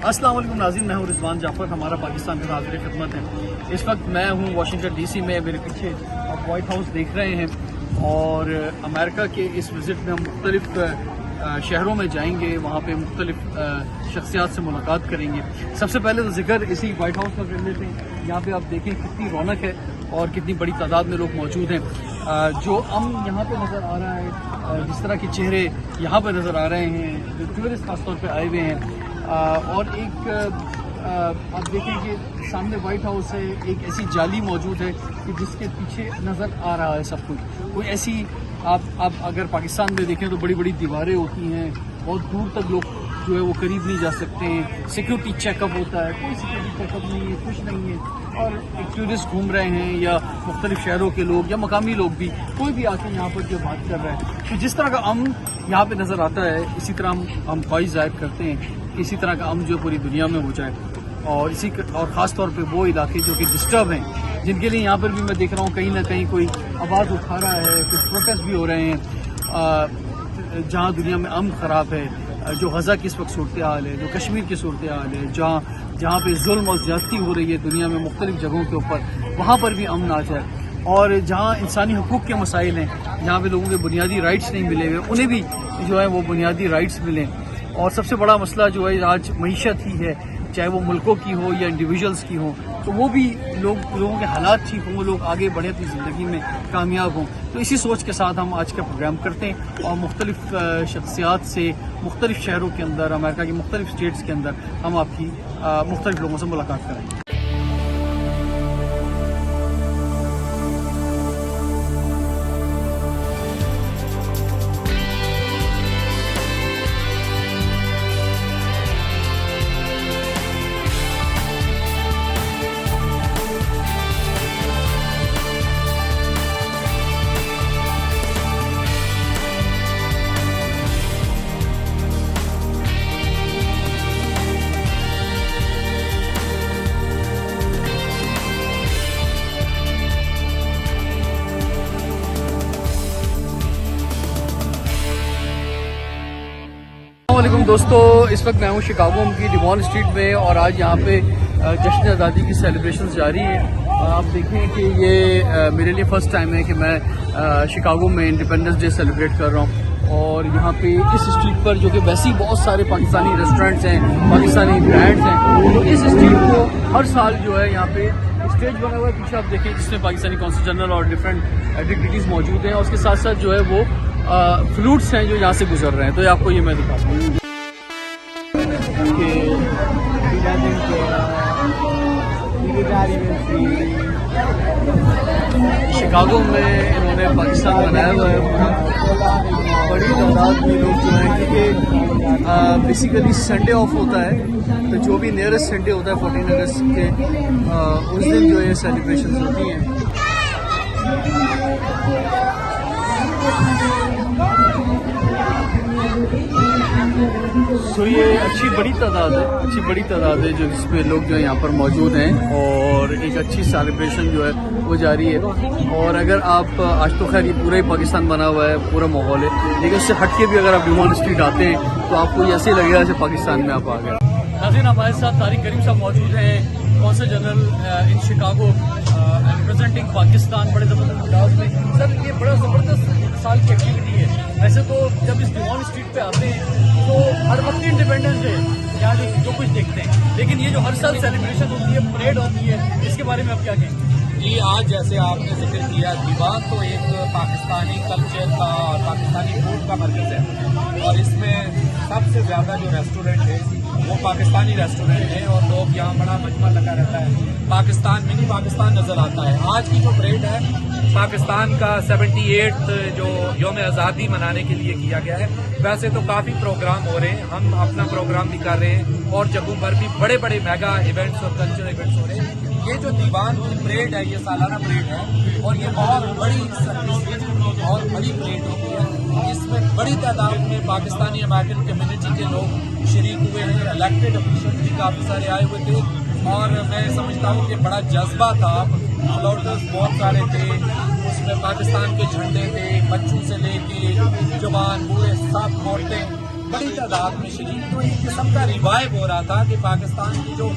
अस्सलाम वालेकुम नाज़रीन, मैं हूं रिजवान जाफर। हमारा पाकिस्तान का हाज़िर खिदमत है। इस वक्त मैं हूं वाशिंगटन डीसी में। मेरे पीछे आप वाइट हाउस देख रहे हैं और अमेरिका के इस विज़िट में हम मुख्तलिफ शहरों में जाएंगे, वहाँ पे मुख्तलिफ शख्सियात से मुलाकात करेंगे। सबसे पहले तो जिक्र इसी वाइट हाउस का कर लेते हैं। यहाँ पे आप देखें कितनी रौनक है और कितनी बड़ी तादाद में लोग मौजूद हैं। जो यहाँ पे नज़र आ रहा है, जिस तरह के चेहरे यहाँ पे नज़र आ रहे हैं, जो टूरिस्ट खासतौर पर आए हुए हैं। और एक आप देखें कि सामने वाइट हाउस है, एक ऐसी जाली मौजूद है कि जिसके पीछे नज़र आ रहा है सब कुछ। कोई ऐसी आप अगर पाकिस्तान में देखें तो बड़ी बड़ी दीवारें होती हैं, बहुत दूर तक लोग जो है वो करीब नहीं जा सकते हैं। सिक्योरिटी चेकअप होता है, कोई सिक्योरिटी चेकअप नहीं है, कुछ नहीं है। और एक टूरिस्ट घूम रहे हैं या मुख्तलिफ शहरों के लोग या मकामी लोग भी, कोई भी आके यहाँ पर जो बात कर रहा है, तो जिस तरह का अमन यहाँ पे नज़र आता है, इसी तरह हम ख्वाहिश जाहिर करते हैं कि इसी तरह का अमन जो पूरी दुनिया में हो जाए। और और ख़ास तौर पे वो इलाके जो कि डिस्टर्ब हैं, जिनके लिए यहाँ पर भी मैं देख रहा हूँ कहीं ना कहीं कोई आवाज़ उठा रहा है, कुछ प्रोटेस्ट भी हो रहे हैं। जहाँ दुनिया में अमन ख़राब है, जो गज़ा की इस वक्त सूरत हाल है, जो कश्मीर की सूरत हाल है, जहाँ पे जुल्म और ज़्यादती हो रही है दुनिया में मुख्तलिफ जगहों के ऊपर, वहाँ पर भी अमन आ जाए। और जहाँ इंसानी हकूक़ के मसाइल हैं, जहाँ पे लोगों के बुनियादी राइट्स नहीं मिले हुए, उन्हें भी जो है वो बुनियादी राइट्स मिलें। और सबसे बड़ा मसला जो है आज मईशत ही है, चाहे वो मुल्कों की हो या इंडिविजुअल्स की हो, तो वो भी लोगों के हालात ठीक हों, लोग आगे बढ़े अपनी ज़िंदगी में कामयाब हों। तो इसी सोच के साथ हम आज का प्रोग्राम करते हैं और मुख्तलिफ शख्सियात से मुख्तलिफ शहरों के अंदर, अमेरिका की मुख्तलिफ स्टेट्स के अंदर हम आपकी मुख्तलिफ लोगों से मुलाकात करेंगे। वालेकुम दोस्तों, इस वक्त मैं हूँ शिकागो की डिवॉन स्ट्रीट में और आज यहाँ पे जश्न आज़ादी की सेलिब्रेशंस जारी है। आप देखें कि ये मेरे लिए फ़र्स्ट टाइम है कि मैं शिकागो में इंडिपेंडेंस डे सेलिब्रेट कर रहा हूँ। और यहाँ पे इस स्ट्रीट पर जो कि वैसे ही बहुत सारे पाकिस्तानी रेस्टोरेंट्स हैं, पाकिस्तानी ब्रांड्स हैं, तो इस स्ट्रीट को हर साल जो है यहाँ पे स्टेज बना हुआ है, पीछे आप देखें, जिसमें पाकिस्तानी कौंसल जनरल और डिफरेंट डिग्निटीज़ मौजूद हैं। और उसके साथ साथ जो है वो फ्लूट्स हैं जो यहाँ से गुजर रहे हैं। तो आपको ये मैं दिखाता हूँ शिकागो में इन्होंने पाकिस्तान बनाया हुआ है पूरा। बड़ी तादाद में लोग जो हैं, क्योंकि बेसिकली संडे ऑफ होता है, तो जो भी नियरेस्ट संडे होता है 14 अगस्त के, उस दिन जो है सेलिब्रेशन होती हैं। तो ये अच्छी बड़ी तादाद है जो जिसमें लोग जो है यहाँ पर मौजूद हैं और एक अच्छी सेलिब्रेशन जो है वो जारी है। और अगर आप आज तो खैर ये पूरा ही पाकिस्तान बना हुआ है, पूरा माहौल है, लेकिन उससे हट के भी अगर आप डिवॉन स्ट्रीट आते हैं तो आपको ऐसे ही लगेगा जैसे पाकिस्तान में आप आ गए। नाज़रीन, हमारे साथ तारिक करीम साहब मौजूद हैं, consul general in Chicago representing Pakistan. बड़े ज़बरदस्त अंदाज में सर, ये बड़ा ज़बरदस्त साल की एक्टिविटी है। वैसे तो जब इस डिवॉन स्ट्रीट पे आते हैं तो हर वक्त इंडिपेंडेंस डे यहाँ जो कुछ देखते हैं, लेकिन ये जो हर साल सेलिब्रेशन होती है, परेड होती है, इसके बारे में आप क्या कहेंगे? जी, आज जैसे आपने जिक्र किया, दीवान तो एक पाकिस्तानी कल्चर का और पाकिस्तानी फूड का मरकज़ है और इसमें सबसे ज़्यादा जो रेस्टोरेंट है वो पाकिस्तानी रेस्टोरेंट है और लोग यहाँ बड़ा मजमा लगा रहता है। पाकिस्तान, मिनी पाकिस्तान नज़र आता है। आज की जो परेड है पाकिस्तान का 78 जो यौम आज़ादी मनाने के लिए किया गया है। वैसे तो काफ़ी प्रोग्राम हो रहे हैं, हम अपना प्रोग्राम भी कर रहे हैं और जगहों पर भी बड़े बड़े मेगा इवेंट्स और कल्चरल इवेंट्स हो रहे हैं। ये जो दीवान की परेड है, ये सालाना परेड है और ये बहुत बड़ी सर्विस और बड़ी परेड होती है। इसमें बड़ी तादाद में पाकिस्तानी अमेरिकन कम्युनिटी के लोग शरीक हुए हैं। इलेक्टेड ऑफिशियल भी काफ़ी सारे आए हुए थे और मैं समझता हूँ कि बड़ा जज्बा था। फ्लोटर्स बहुत सारे थे, उसमें पाकिस्तान के झंडे थे, बच्चों से लेके जवान बूढ़े सब औरतें बड़ी तादाद में शरीक, तो एक किस्म का रिवाइव हो रहा था कि पाकिस्तान की जो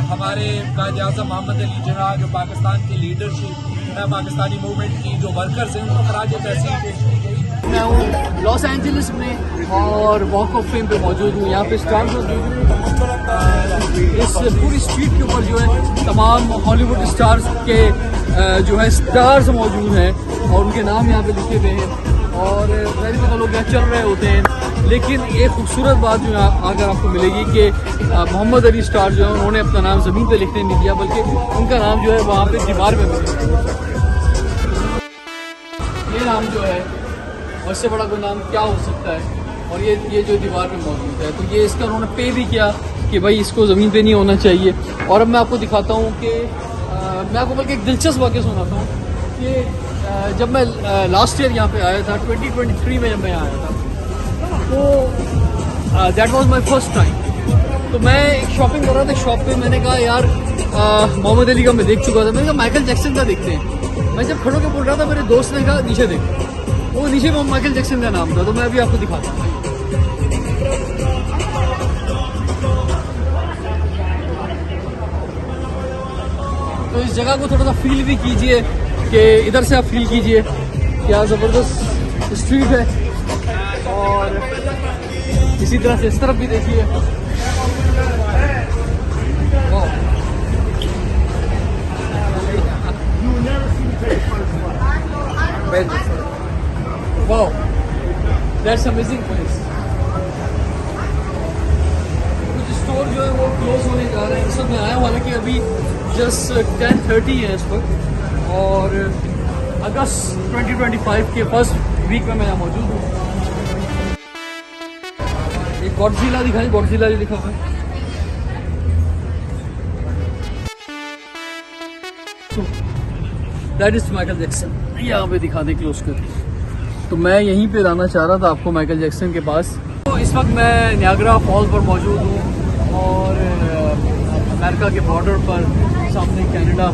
हमारे कायद आज़म मोहम्मद अली जिन्ना, जो पाकिस्तान की लीडरशिप, पाकिस्तानी मूवमेंट की जो वर्कर्स हैं, उनको खराज तहसीन पेश की गई। मैं हूँ लॉस एंजलिस में और वॉक ऑफ फेम पे मौजूद हूँ। यहाँ पे स्टार्स इस पूरी स्ट्रीट के ऊपर जो है तमाम हॉलीवुड स्टार्स के जो है स्टार्स मौजूद हैं और उनके नाम यहाँ पे लिखे हुए हैं और वैसे तो लोग यहाँ चल रहे होते हैं। लेकिन एक खूबसूरत बात जो है अगर आपको मिलेगी कि मोहम्मद अली स्टार जो है उन्होंने अपना नाम ज़मीन पे लिखने नहीं दिया, बल्कि उनका नाम जो है वहाँ पे दीवार पे मिलेगा। ये नाम जो है और इससे बड़ा कोई नाम क्या हो सकता है। और ये जो दीवार पे मौजूद है, तो ये इसका उन्होंने पे भी किया कि भाई इसको ज़मीन पे नहीं होना चाहिए। और अब मैं आपको दिखाता हूँ कि मैं आपको बल्कि एक दिलचस्प वाक़या सुनाता हूँ कि जब मैं लास्ट ईयर यहाँ पे आया था 2023 में, जब मैं आया था तो that was my first time. तो मैं एक शॉपिंग कर रहा था, शॉप पे मैंने कहा यार मोहम्मद अली का मैं देख चुका था, मैंने कहा माइकल जैक्सन का देखते हैं। मैं जब खड़ों के बोल रहा था, मेरे दोस्त ने कहा नीचे देख, वो नीचे में माइकल जैक्सन का नाम था। तो मैं अभी आपको दिखाता हूँ। तो इस जगह को थोड़ा सा फील भी कीजिए कि इधर से आप फील कीजिए क्या ज़बरदस्त स्ट्रीट है। और इसी तरह से इस तरफ भी देखिए, वाओ दैट्स अमेजिंग प्लेस। कुछ स्टोर जो है वो क्लोज होने जा रहे हैं इस वक्त। मैं आया हूँ, हालांकि अभी जस्ट 10:30 है इस वक्त और अगस्त 2025 के फर्स्ट वीक में मैं यहाँ मौजूद हूँ। एक गॉडजिला दिखाई, गॉडजिला जो लिखा हुआ है। That is Michael Jackson. यहाँ पे दिखा दें क्लोज कर। तो मैं यहीं पे लाना चाह रहा था आपको माइकल जैक्सन के पास। तो इस वक्त मैं नियाग्रा फॉल्स पर मौजूद हूँ और अमेरिका के बॉर्डर पर सामने कनाडा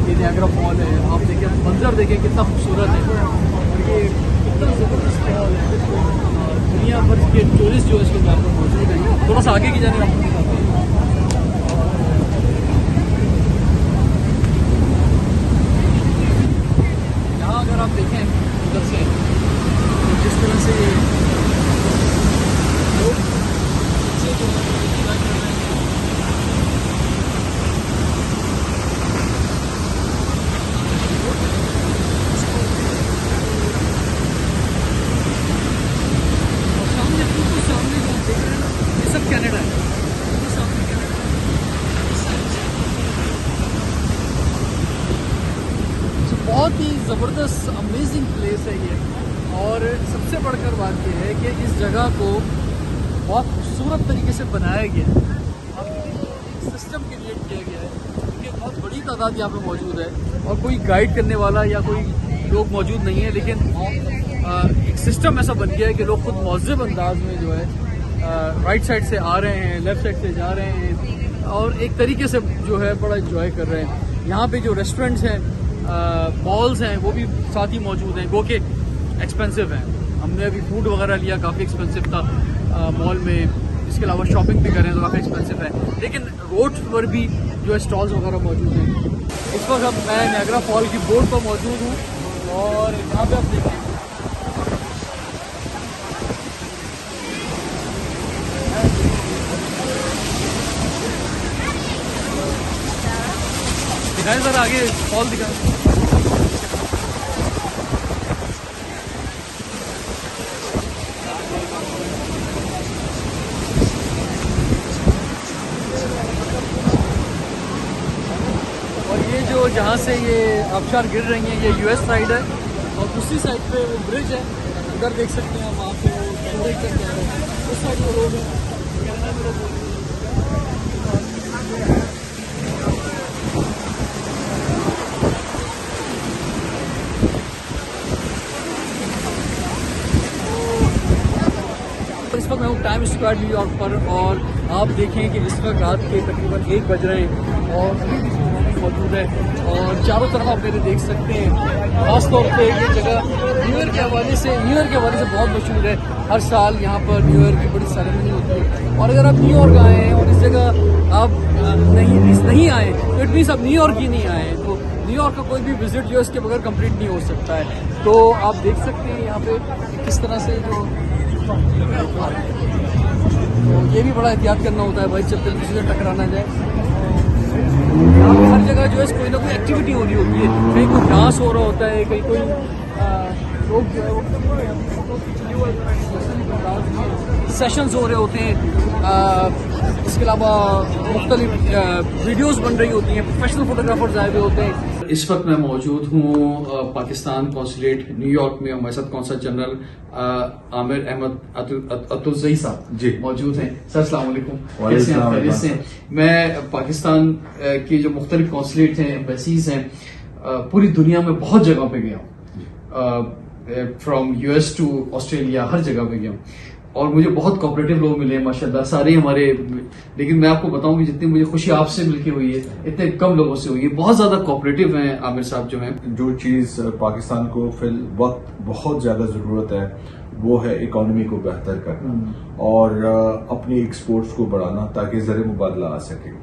ये नियाग्रा फॉल है। आप देखें, मंजर देखें कितना खूबसूरत है और ये कितना ज़बरदस्त फॉल है। दुनिया भर के टूरिस्ट जो इसको यहाँ पर मौजूद हैं। थोड़ा सा आगे की जाने आपको दिखाते हैं। यहाँ अगर आप देखें उधर से जिस तरह से लोग कनाडा है, बहुत ही ज़बरदस्त अमेजिंग प्लेस है ये। और सबसे बढ़कर बात यह है कि इस जगह को बहुत खूबसूरत तरीके से बनाया गया है, सिस्टम क्रिएट किया गया है कि बहुत बड़ी तादाद यहाँ पे मौजूद है और कोई गाइड करने वाला या कोई लोग मौजूद नहीं है। लेकिन एक सिस्टम ऐसा बन गया है कि लोग खुद मौज़िब अंदाज में जो है राइट साइड से आ रहे हैं, लेफ़्ट साइड से जा रहे हैं और एक तरीके से जो है बड़ा एंजॉय कर रहे हैं। यहाँ पे जो रेस्टोरेंट्स हैं, मॉल्स हैं, वो भी साथ ही मौजूद हैं, वो कि एक्सपेंसिव हैं। हमने अभी फूड वगैरह लिया, काफ़ी एक्सपेंसिव था मॉल में। इसके अलावा शॉपिंग भी करें तो काफ़ी एक्सपेंसिव है। लेकिन रोड पर भी जो है स्टॉल्स वगैरह मौजूद हैं। इस वक्त अब मैं नियाग्रा फॉल की बोर्ड पर मौजूद हूँ और यहाँ पे आप देखें दिखाएं सर, आगे फॉल दिखाएं। और ये जो जहाँ से ये आबशार गिर रही हैं, ये यूएस साइड है और दूसरी साइड पे वो ब्रिज है, उधर देख सकते हैं। वहाँ पे वो सूरज का क्या है, उस साइड वो रोड है। इस वक्त मैं हूँ टाइम स्क्वायर न्यूयॉर्क पर और आप देखें कि इस वक्त रात के तकरीबन 1 बज रहे हैं और अभी भी मौजूद है और चारों तरफ आप मेरे देख सकते हैं। खासतौर पे ये जगह न्यू ईयर के हवाले से बहुत मशहूर है। हर साल यहाँ पर न्यू ईयर की बड़ी सेरेमनी होती है और अगर आप न्यूयॉर्क आए हैं और इस जगह आप नहीं आए तो इट मीन्स आप न्यूयॉर्क ही नहीं आए। तो न्यूयॉर्क का कोई भी विजिट जो है इसके बगैर कंप्लीट नहीं हो सकता है। तो आप देख सकते हैं यहाँ पे किस तरह से जो तो ये भी बड़ा एहतियात करना होता है भाई, चलते किसी से टकरा ना जाए। यहाँ पे हर जगह जो है कोई ना कोई एक्टिविटी हो रही होती है, कहीं कोई डांस हो रहा होता है, कहीं कोई लोग जो है वो सेशंस हो रहे होते हैं। इसके अलावा मुख्तलिफ वीडियोस बन रही होती हैं, प्रोफेशनल फोटोग्राफर्स आए हुए होते हैं। इस वक्त मैं मौजूद हूँ पाकिस्तान कौंसलेट न्यूयॉर्क में। हमारे साथ कौंसल जनरल आमिर अहमद अतुलजई साहब जी मौजूद हैं। सर अस्सलाम वालेकुम, कैसे हैं आप? खैरियत से हैं? मैं पाकिस्तान की जो मुख्तलिफ कौंसलेट हैं, एम्बेसीज हैं, पूरी दुनिया में बहुत जगह पे गया हूँ, फ्रॉम यूएस टू ऑस्ट्रेलिया, हर जगह पे गया हूँ और मुझे बहुत कोऑपरेटिव लोग मिले हैं माशाल्लाह, सारे हमारे। लेकिन मैं आपको बताऊं कि जितनी मुझे खुशी आपसे मिलके हुई है इतने कम लोगों से हुई है। बहुत ज्यादा कोऑपरेटिव हैं आमिर साहब जो हैं। जो चीज पाकिस्तान को फिल वक्त बहुत ज्यादा जरूरत है वो है इकोनॉमी को बेहतर करना और अपनी एक्सपोर्ट्स को बढ़ाना ताकि ज़र मुबादला आ सके।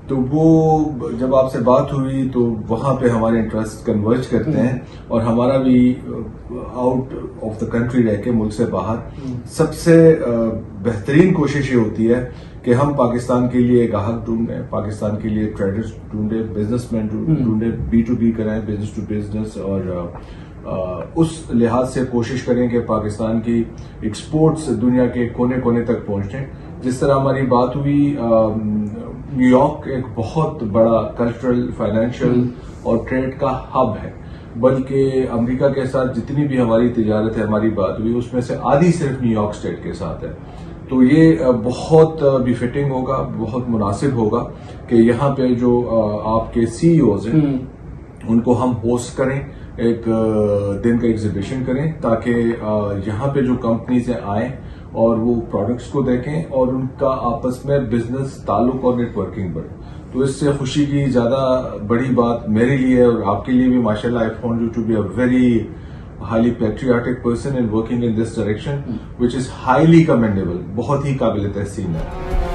तो वो जब आपसे बात हुई तो वहां पे हमारे इंटरेस्ट कन्वर्ज करते हैं और हमारा भी आउट ऑफ द कंट्री रह के, मुल्क से बाहर, सबसे बेहतरीन कोशिश ये होती है कि हम पाकिस्तान के लिए ग्राहक ढूंढें, पाकिस्तान के लिए ट्रेडर्स ढूंढें, बिजनेसमैन ढूंढें, B2B कराएं, बिजनेस टू बिजनेस, और उस लिहाज से कोशिश करें कि पाकिस्तान की एक्सपोर्ट्स दुनिया के कोने कोने तक पहुंचें। जिस तरह हमारी बात हुई, न्यूयॉर्क एक बहुत बड़ा कल्चरल, फाइनेंशियल और ट्रेड का हब है, बल्कि अमेरिका के साथ जितनी भी हमारी तिजारत है, हमारी बात हुई, उसमें से आधी सिर्फ न्यूयॉर्क स्टेट के साथ है। तो ये बहुत बिफिटिंग होगा, बहुत मुनासिब होगा कि यहाँ पे जो आपके CEOs हैं उनको हम होस्ट करें, एक दिन का एग्जीबिशन करें, ताकि यहाँ पे जो कंपनीज आएं और वो प्रोडक्ट्स को देखें और उनका आपस में बिजनेस ताल्लुक और नेटवर्किंग बढ़े। तो इससे खुशी की ज्यादा बड़ी बात मेरे लिए और आपके लिए भी माशाल्लाह, I found you to be a very highly patriotic person in working in this direction, which is highly commendable, बहुत ही काबिल तहसीन है।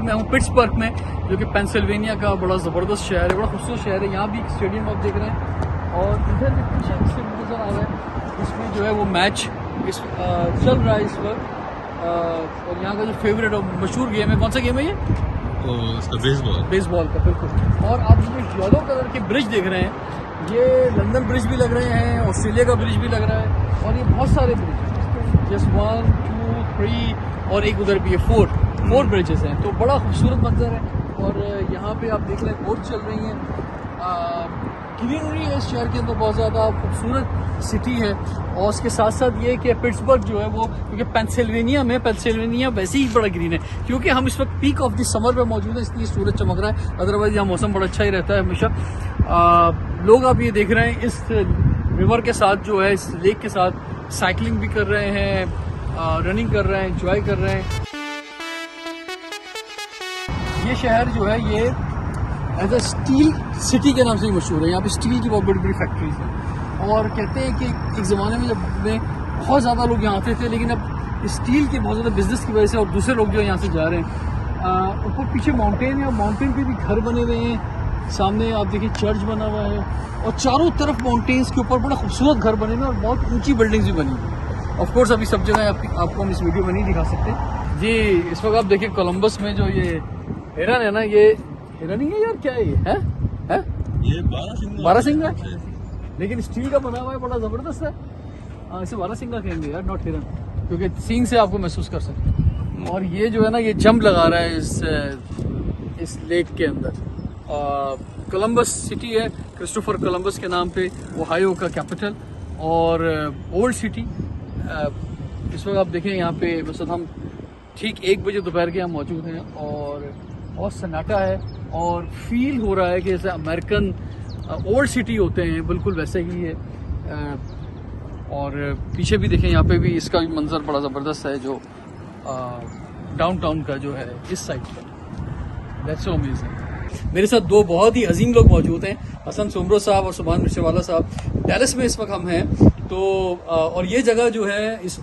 मैं हूँ पिट्सबर्ग में, जो कि पेंसिल्वेनिया का बड़ा ज़बरदस्त शहर है, बड़ा खूबसूरत शहर है। यहाँ भी एक स्टेडियम आप देख रहे हैं और इधर भी पीछे नज़र आ रहा है, इसमें जो है वो मैच चल रहा है इस वक्त। और यहाँ का जो फेवरेट और मशहूर गेम है, कौन सा गेम है ये? बेसबॉल का, बिल्कुल। और आप इसमें येलो कलर के ब्रिज देख रहे हैं, ये लंदन ब्रिज भी लग रहे हैं, ऑस्ट्रेलिया का ब्रिज भी लग रहा है और ये बहुत सारे ब्रिज, जस्ट 1 2 3 और एक उधर भी है 4 ब्रिजेस हैं। तो बड़ा खूबसूरत मंजर है और यहाँ पे आप देख रहे हैं बोट चल रही हैं, ग्रीनरी है इस शहर के अंदर, बहुत ज़्यादा खूबसूरत सिटी है। और उसके साथ साथ ये कि पिट्सबर्ग जो है वो, क्योंकि पेंसिल्वेनिया वैसे ही बड़ा ग्रीन है, क्योंकि हम इस वक्त पीक ऑफ द समर पे मौजूद है, इसलिए सूरज चमक रहा है। अदरवाइज यहाँ मौसम बड़ा अच्छा ही रहता है हमेशा। लोग आप ये देख रहे हैं इस रिवर के साथ जो है, इस लेक के साथ साइकिलिंग भी कर रहे हैं, रनिंग कर रहे हैं, एंजॉय कर रहे हैं। ये शहर जो है ये एज अ स्टील सिटी के नाम से ही मशहूर है। यहाँ पे स्टील की बहुत बड़ी बड़ी फैक्ट्रीज हैं और कहते हैं कि एक ज़माने में जब बहुत ज़्यादा लोग यहाँ आते थे, लेकिन अब स्टील के बहुत ज़्यादा बिजनेस की वजह से और दूसरे लोग जो यहाँ से जा रहे हैं। ऊपर पीछे माउंटेन है और माउंटेन पे भी घर बने हुए हैं, सामने आप देखिए चर्च बना हुआ है और चारों तरफ माउंटेन्स के ऊपर बड़ा खूबसूरत घर बने हुए हैं और बहुत ऊँची बिल्डिंग्स भी बनी हुई हैं। ऑफ कोर्स अभी सब जगह आपको हम इस वीडियो में नहीं दिखा सकते जी। इस वक्त आप देखिए कोलंबस में जो ये हिरन है ना, ये हिरन ही है यार, क्या है ये है? ये बारहसिंगा है, लेकिन स्टील का बना हुआ है, बड़ा जबरदस्त है। इसे बारहसिंगा कहेंगे यार, नॉट हिरन, क्योंकि सींग से आपको महसूस कर सकते हैं। और ये जो है ना, ये जंप लगा रहा है इस लेक के अंदर। कोलंबस सिटी है, क्रिस्टोफर कोलंबस के नाम पे, ओहायो का कैपिटल और ओल्ड सिटी। इस वक्त आप देखें यहाँ पे बस हम ठीक 1 बजे दोपहर के यहाँ मौजूद हैं और बहुत सन्नाटा है और फील हो रहा है कि जैसे अमेरिकन ओल्ड सिटी होते हैं, बिल्कुल वैसे ही है। और पीछे भी देखें, यहाँ पे भी इसका भी मंजर बड़ा ज़बरदस्त है, जो डाउनटाउन का जो है इस साइड पर। That's so amazing. मेरे साथ 2 बहुत ही अजीम लोग मौजूद हैं, हसन सोमरो साहब और सुभान मिर्चेवाला साहब। डैलस में इस वक्त हम हैं तो और ये जगह जो है, इस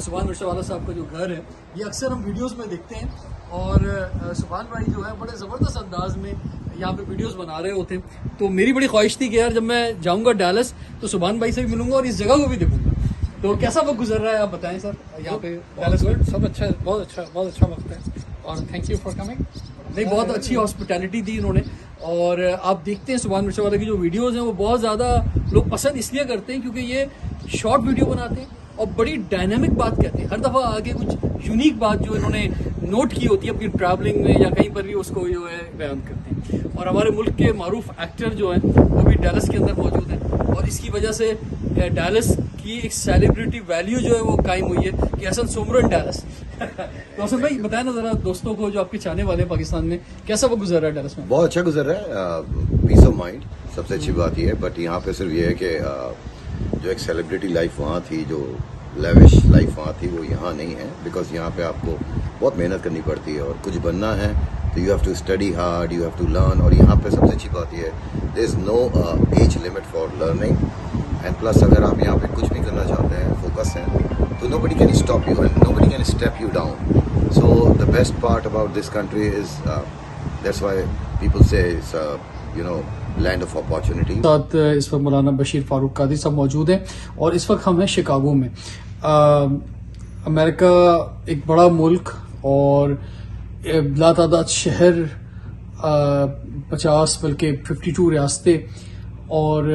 सुभान मिर्चेवाला साहब का जो घर है, ये अक्सर हम वीडियोस में देखते हैं। और सुभान भाई जो है बड़े ज़बरदस्त अंदाज में यहाँ पे वीडियोस बना रहे होते हैं। तो मेरी बड़ी ख्वाहिश थी कि यार जब मैं जाऊँगा डैलस तो सुभान भाई से भी मिलूंगा और इस जगह को भी देखूंगा। तो कैसा वक्त गुजर रहा है, आप बताएं सर यहाँ पे डैलस में? सब अच्छा, बहुत अच्छा वक्त है और थैंक यू फॉर कमिंग। नहीं, बहुत अच्छी हॉस्पिटैलिटी दी इन्होंने। और आप देखते हैं सुभान मिर्चेवाला की जो वीडियोस हैं वो बहुत ज़्यादा लोग पसंद इसलिए करते हैं क्योंकि ये शॉर्ट वीडियो बनाते हैं और बड़ी डायनामिक बात कहते हैं। हर दफ़ा आगे कुछ यूनिक बात जो इन्होंने नोट की होती है अपनी ट्रैवलिंग में या कहीं पर भी, उसको जो है बयान करते हैं। और हमारे मुल्क के मारूफ एक्टर जो हैं वो भी डैलस के अंदर मौजूद हैं और इसकी वजह से डैलस की एक सेलिब्रिटी वैल्यू जो है वो कायम हुई है कि हसन सोमरो इन डैलस। तो हसन भाई बताएं ना ज़रा दोस्तों को जो आपके चाहने वाले हैं पाकिस्तान में, कैसा वो गुजर रहा है डैलस में? बहुत अच्छा गुजर रहा है, पीस ऑफ माइंड सबसे अच्छी बात ये है। बट यहाँ पे सिर्फ ये है कि जो एक सेलिब्रिटी लाइफ वहाँ थी, जो लेविश लाइफ वहाँ थी, वो यहाँ नहीं है। बिकॉज यहाँ पे आपको बहुत मेहनत करनी पड़ती है और कुछ बनना है तो you have to study hard, you have to learn. और यहाँ पे सबसे अच्छी बात ये है, there is no age limit for learning. And plus अगर आप यहाँ पे कुछ भी करना चाहते हैं, फोकस हैं, तो nobody can stop you and nobody can step you down. So the best part about this country is that's why people say it's you know land of opportunity. साथ इस वक्त मौलाना बशीर फारूक कादरी साहब मौजूद हैं और इस वक्त हम हैं शिकागो में। अमेरिका एक बड़ा मुल्क और लातादाद शहर, 50 बल्कि 52 रियासतें और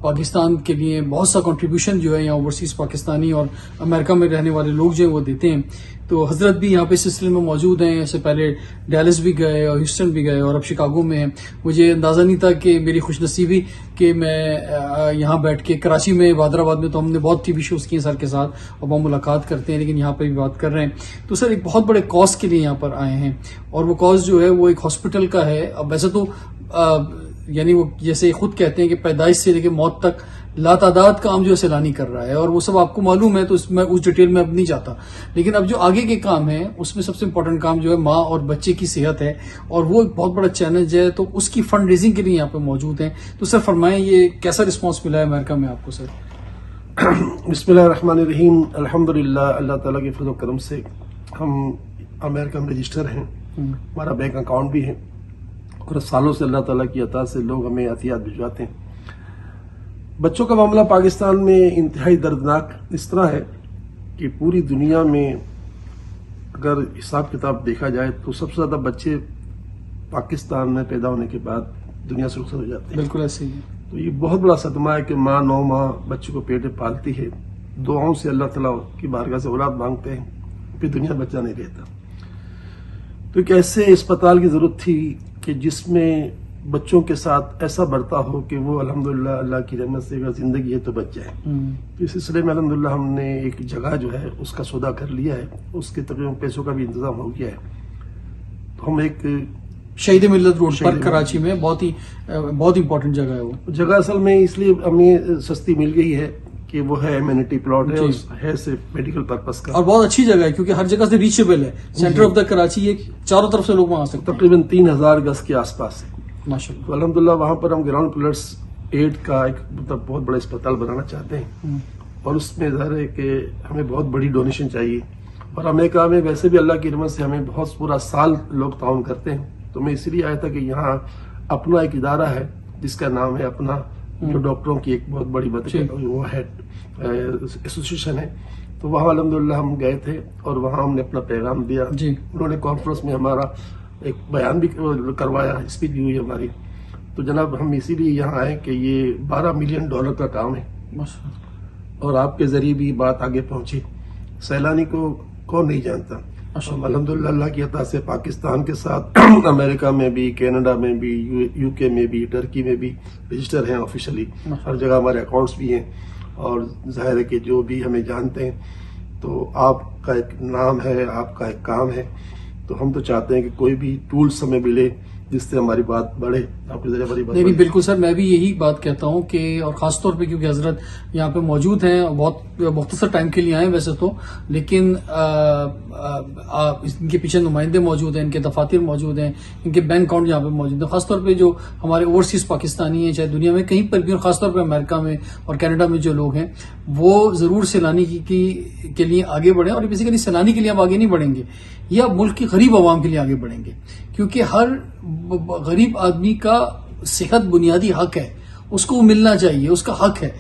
पाकिस्तान के लिए बहुत सा कंट्रीब्यूशन जो है यहाँ ओवरसीज़ पाकिस्तानी और अमेरिका में रहने वाले लोग जो है वो देते हैं। तो हजरत भी यहाँ पे इस सिलसिले में मौजूद हैं। इससे पहले डैलस भी गए और ह्यूस्टन भी गए और अब शिकागो में हैं। मुझे अंदाज़ा नहीं था कि मेरी खुशनसीबी कि मैं यहाँ बैठ के, कराची में, हैदराबाद में तो हमने बहुत टीवी शोज़ किए सर के साथ और वो मुलाकात करते हैं, लेकिन यहाँ पर भी बात कर रहे हैं। तो सर एक बहुत बड़े कॉज के लिए यहाँ पर आए हैं और वो कॉज जो है वो एक हॉस्पिटल का है। अब वैसे तो यानी वो जैसे खुद कहते हैं कि पैदाइश से लेकर मौत तक लातादाद काम जो सैलानी कर रहा है और वो सब आपको मालूम है, तो मैं उस डिटेल में अब नहीं जाता। लेकिन अब जो आगे के काम है उसमें सबसे इम्पोर्टेंट काम जो है माँ और बच्चे की सेहत है और वो एक बहुत बड़ा चैलेंज है। तो उसकी फंड रेजिंग के लिए यहाँ पे मौजूद हैं। तो सर फरमाएं, ये कैसा रिस्पॉन्स मिला है अमेरिका में आपको सर? बिस्मिल्लाहिर्रहमानिर्रहीम, अल्हम्दुलिल्लाह, अल्लाह ताला के फज़ल करम से हम अमेरिका में रजिस्टर हैं। हमारा बैंक अकाउंट भी है और सालों से अल्लाह ताला की अता से लोग हमें अतियात भिजवाते हैं। बच्चों का मामला पाकिस्तान में इंतहाई दर्दनाक इस तरह है कि पूरी दुनिया में अगर हिसाब किताब देखा जाए तो सबसे ज्यादा बच्चे पाकिस्तान में पैदा होने के बाद दुनिया से रुखसत हो जाते हैं। बिल्कुल ऐसे ही है। तो ये बहुत बड़ा सदमा है कि माँ 9 माह बच्चों को पेट में पालती है, दुआओं से अल्लाह ताला की बारगाह से औलाद मांगते हैं, फिर दुनिया बच्चा नहीं रहता। तो एक ऐसे अस्पताल की जरूरत थी कि जिसमें बच्चों के साथ ऐसा बर्ताव हो कि वो अल्हम्दुलिल्लाह अल्लाह की रहमत से अगर जिंदगी है तो बच जाए। तो इस सिलसिले में अल्हम्दुलिल्लाह हमने एक जगह जो है उसका सौदा कर लिया है, उसके तकरीबन पैसों का भी इंतजाम हो गया है। तो हम एक शहीद मिल्लत रोड पर कराची में बहुत इंपॉर्टेंट जगह है। वो जगह असल में इसलिए हमें सस्ती मिल गई है कि वो है एमिनिटी प्लॉट है सिर्फ मेडिकल पर्पस का और बहुत अच्छी जगह है क्योंकि हर जगह से रीचेबल है। सेंटर ऑफ द कराची एक चारों तरफ से लोग वहां आ सकते हैं। तकरीबन 3000 गज के आसपास है माशाल्लाह। तो अल्हम्दुलिल्लाह वहां पर हम ग्राउंड प्लस 8 का एक मतलब बहुत बड़ा अस्पताल बनाना चाहते हैं और उसमें ज़ाहिर है कि हमें बहुत बड़ी डोनेशन चाहिए। और अमेरिका में वैसे भी अल्लाह की रहमत से हमें बहुत पूरा साल लोग ताउन करते हैं। तो मैं इसलिए आया था कि यहाँ अपना एक इदारा है जिसका नाम है अपना जो डॉक्टरों की एक बहुत बड़ी वो है एसोसिएशन है। तो वहाँ अल्हम्दुलिल्लाह हम गए थे और वहाँ हमने अपना पैगाम दिया जी। उन्होंने कॉन्फ्रेंस में हमारा एक बयान भी करवाया, स्पीच भी हुई हमारी। तो जनाब हम इसीलिए यहाँ आए कि ये $12 मिलियन का काम है और आपके जरिए भी बात आगे पहुंची। सैलानी को कौन नहीं जानता। हम अल्हम्दुलिल्लाह अल्लाह की अता से पाकिस्तान के साथ अमेरिका में भी, कनाडा में भी, यूके में भी, टर्की में भी रजिस्टर हैं ऑफिशियली। हर जगह हमारे अकाउंट्स भी हैं और जाहिर है कि जो भी हमें जानते हैं तो आपका एक नाम है, आपका एक काम है। तो हम तो चाहते हैं कि कोई भी टूल्स हमें मिले जिससे हमारी बात बढ़े, आपके जरिए हमारी बात नहीं बढ़े। बिल्कुल सर, मैं भी यही बात कहता हूँ कि और खासतौर पे क्योंकि हजरत यहाँ पे मौजूद हैं, बहुत मुख्तसर टाइम के लिए आए वैसे तो, लेकिन इनके पीछे नुमाइंदे मौजूद हैं, इनके दफातर मौजूद हैं, इनके बैंक अकाउंट यहाँ पे मौजूद हैं। खासतौर पे जो हमारे ओवरसीज पाकिस्तानी हैं, चाहे दुनिया में कहीं पर भी, और खासतौर पर अमेरिका में और कनाडा में जो लोग हैं, वो जरूर सैलानी के लिए आगे बढ़े। और बेसिकली सैलानी के लिए हम आगे नहीं बढ़ेंगे, या मुल्क की गरीब आवाम के लिए आगे बढ़ेंगे, क्योंकि हर गरीब आदमी का सेहत बुनियादी हक है, उसको मिलना चाहिए, उसका हक है।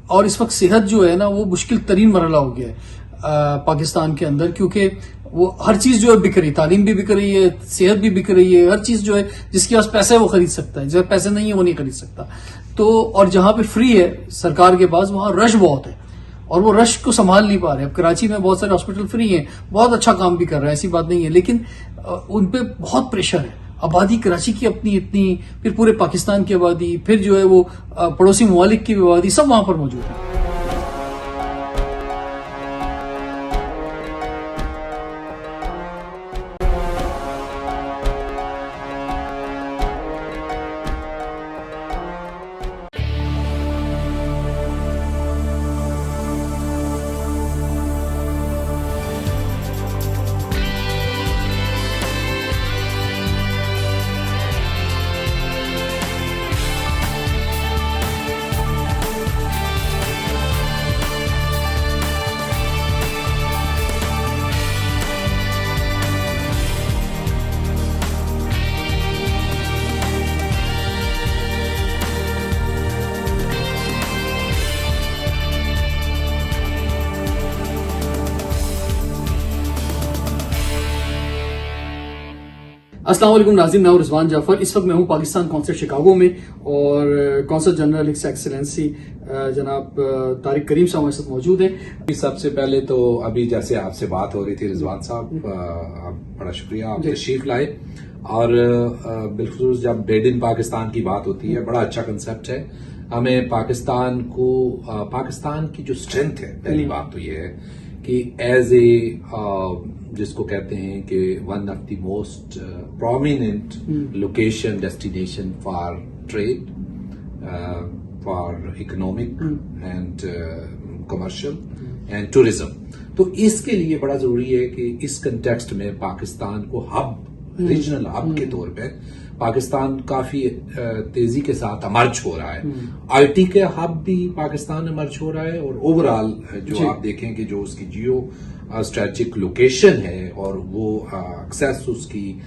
और इस वक्त सेहत जो है ना वो मुश्किल तरीन मरहला हो गया है पाकिस्तान के अंदर, क्योंकि वो हर चीज जो है बिक रही, तालीम भी बिक रही है, सेहत भी बिक रही है, हर चीज जो है जिसके पास पैसा है वो खरीद सकता है, जिसके पैसे नहीं है वो नहीं खरीद सकता। तो और जहां पे फ्री है सरकार के पास, वहां रश बहुत है और वो रश को संभाल नहीं पा रहे। अब कराची में बहुत सारे हॉस्पिटल फ्री हैं, बहुत अच्छा काम भी कर रहा है, ऐसी बात नहीं है, लेकिन उन पे बहुत प्रेशर है। आबादी कराची की अपनी इतनी, फिर पूरे पाकिस्तान की आबादी, फिर जो है वो पड़ोसी ममालिक की आबादी, सब वहां पर मौजूद है। अस्सलाम वालेकुम नाज़रीन, मैं हूं रिजवान जाफर। इस वक्त मैं हूं पाकिस्तान कौंसल शिकागो में और कौंसल जनरल हिज एक्सेलेंसी जनाब तारिक करीम साहब हमारे साथ मौजूद हैं। सबसे पहले तो अभी जैसे आपसे बात हो रही थी रिजवान साहब, बड़ा शुक्रिया आप तशरीफ लाए। और बिल्कुल जब मेड इन पाकिस्तान की बात होती है, बड़ा अच्छा कंसेप्ट है। हमें पाकिस्तान की जो स्ट्रेंथ है, पहली बात तो ये है कि एज ए जिसको कहते हैं कि one of the most prominent location destination for trade, for economic and commercial and tourism, तो इसके लिए बड़ा जरूरी है कि इस कंटेक्स्ट में पाकिस्तान को हब, रीजनल हब के तौर पे पाकिस्तान काफी तेजी के साथ अमर्ज हो रहा है। आईटी के हब भी पाकिस्तान अमर्ज हो रहा है और ओवरऑल जो आप देखें कि जो उसकी जियो स्ट्रेटेजिक लोकेशन है और वो एक्सेस उसकी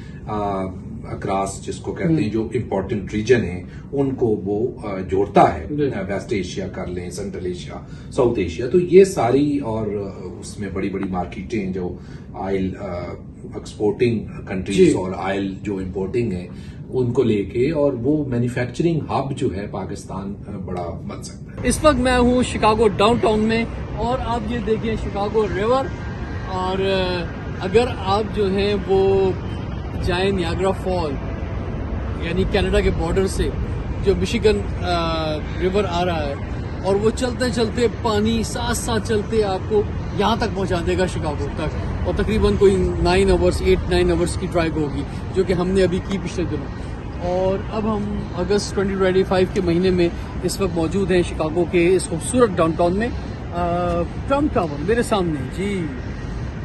अक्रॉस जिसको कहते हैं जो इम्पोर्टेंट रीजन है उनको वो जोड़ता है। वेस्ट एशिया कर लें, सेंट्रल एशिया, साउथ एशिया, तो ये सारी और उसमें बड़ी बड़ी मार्केटें जो ऑयल एक्सपोर्टिंग कंट्रीज और ऑयल जो इम्पोर्टिंग है उनको लेके, और वो मैन्युफैक्चरिंग हब जो है पाकिस्तान बड़ा बन सकता है। इस वक्त मैं हूँ शिकागो डाउनटाउन में और आप ये देखिए शिकागो रिवर, और अगर आप जो है वो जाए नियाग्रा फॉल यानी कनाडा के बॉर्डर से जो मिशिगन रिवर आ रहा है, और वो चलते चलते पानी साथ साथ चलते आपको यहाँ तक पहुँचा देगा शिकागो तक, और तकरीबन कोई 8-9 आवर्स की ड्राइव होगी जो कि हमने अभी की पिछले दिनों। और अब हम अगस्त 2025 के महीने में इस वक्त मौजूद हैं शिकागो के इस खूबसूरत डाउनटाउन में, ट्रम्प टावर मेरे सामने जी।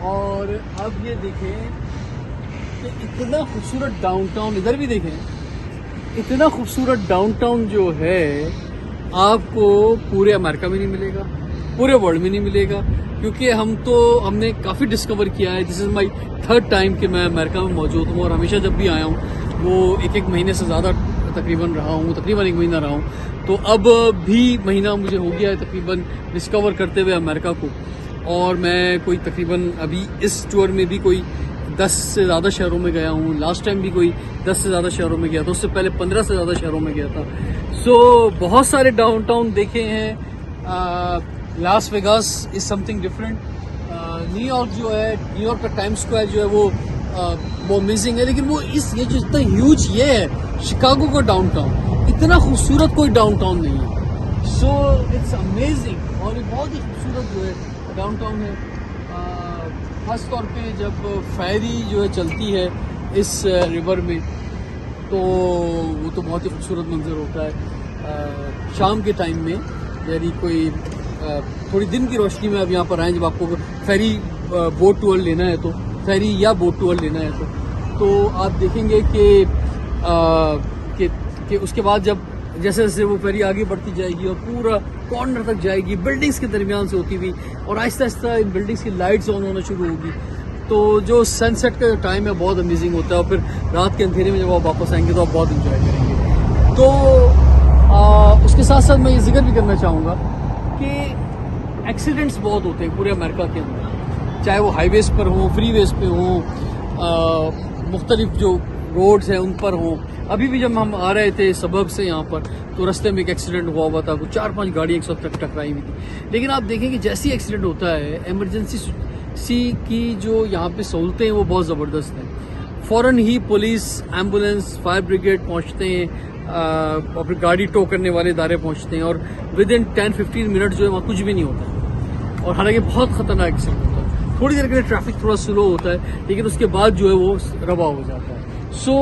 और अब ये देखें कि इतना खूबसूरत डाउनटाउन, इधर भी देखें, इतना खूबसूरत डाउनटाउन जो है आपको पूरे अमेरिका में नहीं मिलेगा, पूरे वर्ल्ड में नहीं मिलेगा, क्योंकि हमने काफ़ी डिस्कवर किया है। This is my 3rd time कि मैं अमेरिका में मौजूद हूँ, और हमेशा जब भी आया हूँ वो एक महीने से ज़्यादा तकरीबन रहा हूँ, तकरीबन 1 महीना रहा हूँ। तो अब भी महीना मुझे हो गया है तकरीबन डिस्कवर करते हुए अमेरिका को। और मैं कोई तकरीबन अभी इस टूर में भी कोई 10 से ज़्यादा शहरों में गया हूँ। लास्ट टाइम भी कोई 10 से ज़्यादा शहरों में गया था, उससे पहले 15 से ज़्यादा शहरों में गया था। सो बहुत सारे डाउनटाउन देखे हैं। Las Vegas is something different. New York जो है, न्यूयॉर्क का टाइम स्क्वायर जो है वो अमेजिंग है, लेकिन वो ये जो इतना ह्यूज ये है, शिकागो का डाउनटाउन इतना खूबसूरत कोई डाउनटाउन नहीं है। सो इट्स अमेजिंग, और ये बहुत ही खूबसूरत जो है डाउनटाउन है। खास तौर पे जब फेरी जो है चलती है इस रिवर में, तो वो तो बहुत ही खूबसूरत मंजर होता है शाम के टाइम में। यानी कोई थोड़ी दिन की रोशनी में अब यहाँ पर आए, जब आपको फेरी बोट टूर लेना है तो, फेरी या बोट टूर लेना है तो आप देखेंगे कि उसके बाद जब जैसे जैसे वो फेरी आगे बढ़ती जाएगी और पूरा कॉर्नर तक जाएगी, बिल्डिंग्स के दरमियान से होती हुई, और आहिस्ता आहिस्ता इन बिल्डिंग्स की लाइट्स ऑन होना शुरू होगी, तो जो सनसेट का जो टाइम है बहुत अमेजिंग होता है। और फिर रात के अंधेरे में जब आप वापस आएंगे तो आप बहुत इंजॉय करेंगे। तो उसके साथ साथ मैं ये जिक्र भी करना चाहूँगा कि एक्सीडेंट्स बहुत होते हैं पूरे अमेरिका के अंदर, चाहे वो हाईवेज पर हों, फ्रीवेज पे हों, मुख्तलिफ जो रोड्स हैं उन पर हों। अभी भी जब हम आ रहे थे सबब से यहाँ पर, तो रास्ते में एक एक्सीडेंट हुआ था, कुछ 4-5 गाड़ी एक साथ टकराई हुई थी। लेकिन आप देखें कि जैसे ही एक्सीडेंट होता है, इमरजेंसी की जो यहाँ पे सहूलतें हैं वो बहुत ज़बरदस्त हैं। फ़ौरन ही पुलिस, एम्बुलेंस, फायर ब्रिगेड पहुँचते हैं, और फिर गाड़ी टो करने वाले इदारे पहुँचते हैं, और विद इन 10-15 मिनट जो है वहाँ कुछ भी नहीं होता। और हालांकि बहुत ख़तरनाक एक्सीडेंट होता है, थोड़ी देर के लिए ट्रैफिक थोड़ा स्लो होता है, लेकिन उसके बाद जो है वो रवा हो जाता है। सो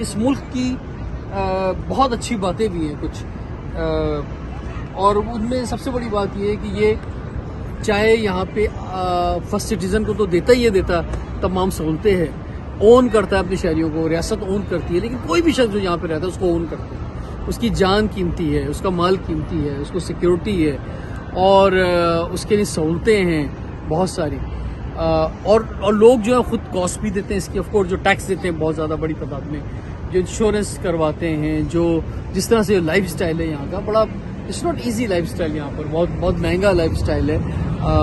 इस मुल्क की बहुत अच्छी बातें भी हैं कुछ, और उनमें सबसे बड़ी बात ये है कि ये चाहे यहाँ पे फर्स्ट सिटीज़न को तो देता ही देता, तमाम सहूलतें हैं, ओन करता है अपने शहरियों को, रियासत ओन करती है, लेकिन कोई भी शख्स जो यहाँ पे रहता है उसको ओन करता है। उसकी जान कीमती है, उसका माल कीमती है, उसको सिक्योरिटी है, और उसके लिए सहूलतें हैं बहुत सारी। और लोग जो है खुद कॉस्ट भी देते हैं इसकी, ऑफकोर्स जो टैक्स देते हैं बहुत ज़्यादा बड़ी तादाद में, जो इंश्योरेंस करवाते हैं, जो जिस तरह से लाइफ स्टाइल है यहाँ का, बड़ा it's not easy life style यहाँ पर, बहुत महंगा लाइफ स्टाइल है,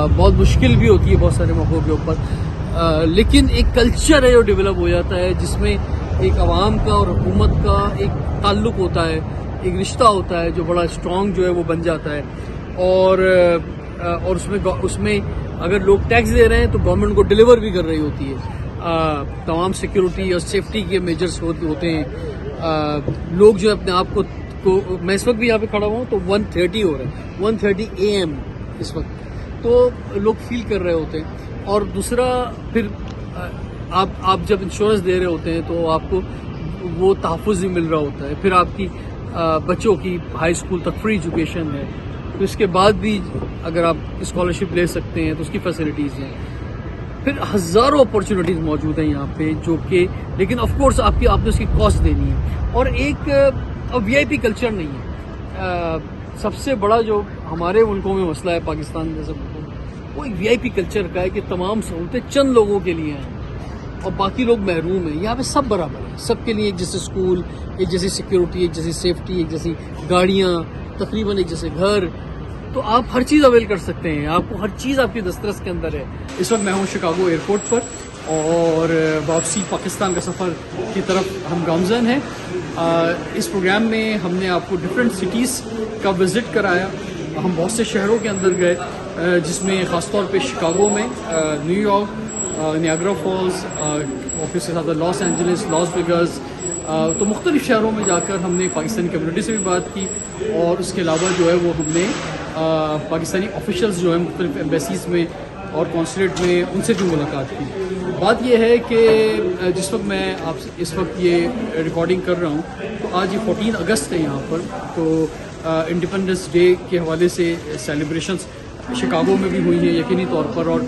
बहुत मुश्किल भी होती है बहुत सारे मौक़ों के ऊपर, लेकिन एक कल्चर है जो डेवलप हो जाता है, जिसमें एक आवाम का और हुकूमत का एक ताल्लुक होता है, एक रिश्ता होता है जो बड़ा स्ट्रॉन्ग जो है वो बन जाता है। और उसमें अगर लोग टैक्स दे रहे हैं तो गवर्नमेंट को डिलीवर भी कर रही होती है, तमाम सिक्योरिटी और सेफ्टी के मेजर्स होते हैं। लोग जो अपने आप को मैं इस वक्त भी यहाँ पे खड़ा हुआ हूँ तो 1:30 हो रहा है, 1:30 AM इस वक्त, तो लोग फील कर रहे होते हैं। और दूसरा फिर आप जब इंश्योरेंस दे रहे होते हैं तो आपको वो तहफ़्फ़ुज़ भी मिल रहा होता है, फिर आपकी बच्चों की हाई स्कूल तक फ्री एजुकेशन है, तो इसके बाद भी अगर आप स्कॉलरशिप ले सकते हैं तो उसकी फैसिलिटीज़ हैं, फिर हज़ारों अपॉर्चुनिटीज़ मौजूद हैं यहाँ पे, जो कि लेकिन ऑफ कोर्स आपने उसकी कॉस्ट देनी है। और एक VIP कल्चर नहीं है। सबसे बड़ा जो हमारे मुल्कों में मसला है, पाकिस्तान जैसे मुल्कों में, वो एक VIP कल्चर का है कि तमाम सहूलतें चंद लोगों के लिए हैं और बाकी लोग महरूम हैं। यहाँ पे सब बराबर है, सबके लिए एक जैसे स्कूल, एक जैसी सिक्योरिटी, एक जैसी सेफ्टी, एक जैसी गाड़ियाँ, तकरीबन एक जैसे घर, तो आप हर चीज़ अवेल कर सकते हैं, आपको हर चीज़ आपकी दस्तरस के अंदर है। इस वक्त मैं हूँ शिकागो एयरपोर्ट पर, और वापसी पाकिस्तान का सफ़र की तरफ हम गामज़न हैं। इस प्रोग्राम में हमने आपको डिफरेंट सिटीज़ का विज़िट कराया। हम बहुत से शहरों के अंदर गए, जिसमें ख़ास तौर पे शिकागो में, न्यूयॉर्क, नियाग्रा फॉल्स, और फिर उसके साथ लॉस एंजलिस, लॉस वेगास, तो मुख्तलिफ शहरों में जाकर हमने पाकिस्तानी कम्युनिटी से भी बात की, और उसके अलावा जो है वो हमने पाकिस्तानी ऑफिशियल्स जो है मुख्तलिफ एम्बेसीज़ में और कॉन्सुलेट में उनसे भी मुलाकात की। बात यह है कि जिस वक्त मैं आपसे इस वक्त ये रिकॉर्डिंग कर रहा हूँ, तो आज ये 14 अगस्त है यहाँ पर, तो इंडिपेंडेंस डे के हवाले से सेलिब्रेशंस शिकागो में भी हुई हैं यकीनी तौर पर, और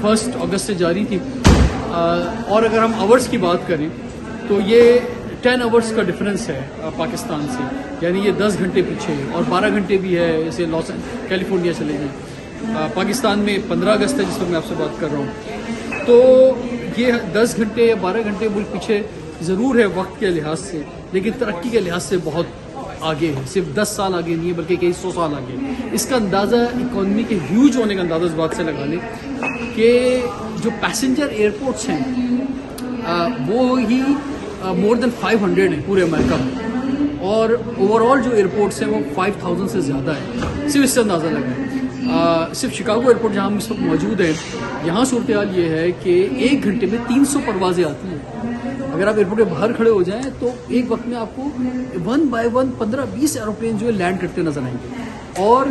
1 अगस्त से जारी थी। और अगर हम आवर्स की बात करें तो ये 10 आवर्स का डिफरेंस है पाकिस्तान से, यानी ये 10 घंटे पीछे है, और 12 घंटे भी है जैसे लॉस कैलिफोर्निया चले जाएँ। पाकिस्तान में 15 अगस्त है जिस वक्त मैं आपसे बात कर रहा हूँ, तो ये 10 घंटे या 12 घंटे मुल्क पीछे ज़रूर है वक्त के लिहाज से, लेकिन तरक्की के लिहाज से बहुत आगे है, सिर्फ 10 साल आगे नहीं है बल्कि कई 100 साल आगे है। इसका अंदाज़ा इकॉनमी के ह्यूज होने का अंदाज़ा इस बात से लगा लें कि जो पैसेंजर एयरपोर्ट्स हैं वो ही मोर देन 500 हैं पूरे अमेरिका में, और ओवरऑल जो एयरपोर्ट्स हैं वो 5000 से ज़्यादा है। सिर्फ इससे अंदाज़ा लगा सिर्फ शिकागो एयरपोर्ट जहाँ हम इस वक्त मौजूद हैं, यहाँ सूरत हाल ये है कि 1 घंटे में 300 परवाज़ें आती हैं। अगर आप एयरपोर्ट के बाहर खड़े हो जाएं तो एक वक्त में आपको 1 बाय 1 15-20 एरोप्लेन जो है लैंड करते नजर आएंगे, और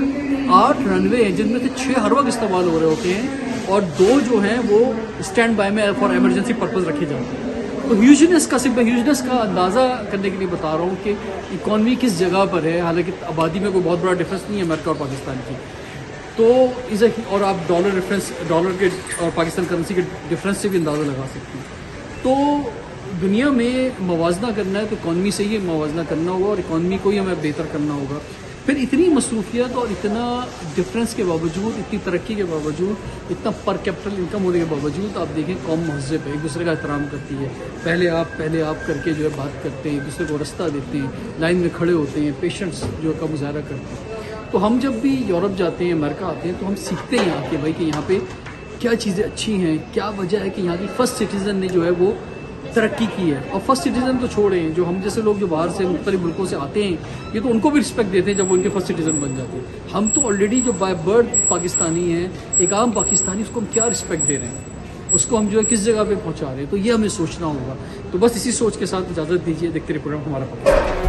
8 रनवे हैं जिनमें से 6 हर वक्त इस्तेमाल हो रहे होते हैं और 2 जो हैं वो स्टैंड बाय में फॉर एमरजेंसी पर्पज़ रखे जाते हैं। तो ह्यूजनेस का सिर्फ ह्यूजनेस का अंदाज़ा करने के लिए बता रहा हूँ कि इकॉनमी किस जगह पर है। हालांकि आबादी में कोई बहुत बड़ा डिफरेंस नहीं है अमेरिका और पाकिस्तान की, तो और आप डॉलर के और पाकिस्तान करेंसी के डिफरेंस से भी अंदाज़ा लगा सकते हैं। तो दुनिया में मवाजना करना है तो इकॉनमी से ही मवाजना करना होगा और इकॉनमी को ही हमें बेहतर करना होगा। फिर इतनी मसरूफियत और इतना डिफरेंस के बावजूद, इतनी तरक्की के बावजूद, इतना पर कैपिटल इनकम होने के बावजूद आप देखें कौम महज़ब है, एक दूसरे का एहतराम करती है। पहले आप करके जो है बात करते हैं, एक दूसरे को रास्ता देते हैं, लाइन में खड़े होते हैं, पेशेंट्स जो का मुजाहरा करते हैं। तो हम जब भी यूरोप जाते हैं, अमेरिका आते हैं, तो हम सीखते हैं यहाँ के भाई कि यहाँ पे क्या चीज़ें अच्छी हैं, क्या वजह है कि यहाँ की फ़र्स्ट सिटीज़न ने जो है वो तरक्की की है। और फर्स्ट सिटीज़न तो छोड़ें, जो हम जैसे लोग जो बाहर से मुख्तलिफ मुल्कों से आते हैं, ये तो उनको भी रिस्पेक्ट देते हैं जब वो उनके फर्स्ट सिटीज़न बन जाते हैं। हम तो ऑलरेडी जो बाय बर्थ पाकिस्तानी हैं, एक आम पाकिस्तानी, उसको हम क्या रिस्पेक्ट दे रहे हैं, उसको हम जो है किस जगह पे पहुंचा रहे हैं, तो ये हमें सोचना होगा। तो बस इसी सोच के साथ इजाज़त दीजिए, देखते रहिए प्रोग्राम हमारा।